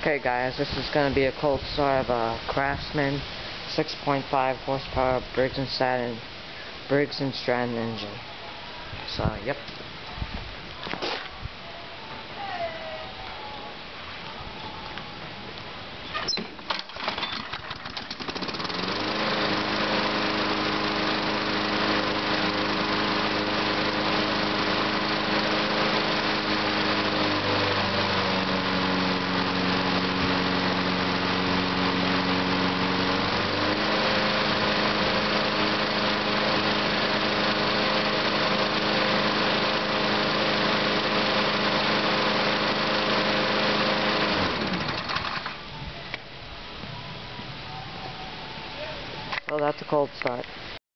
Okay guys, this is going to be a cold start of a Craftsman 6.5 horsepower Briggs & Stratton engine. So, yep. So that's a cold start.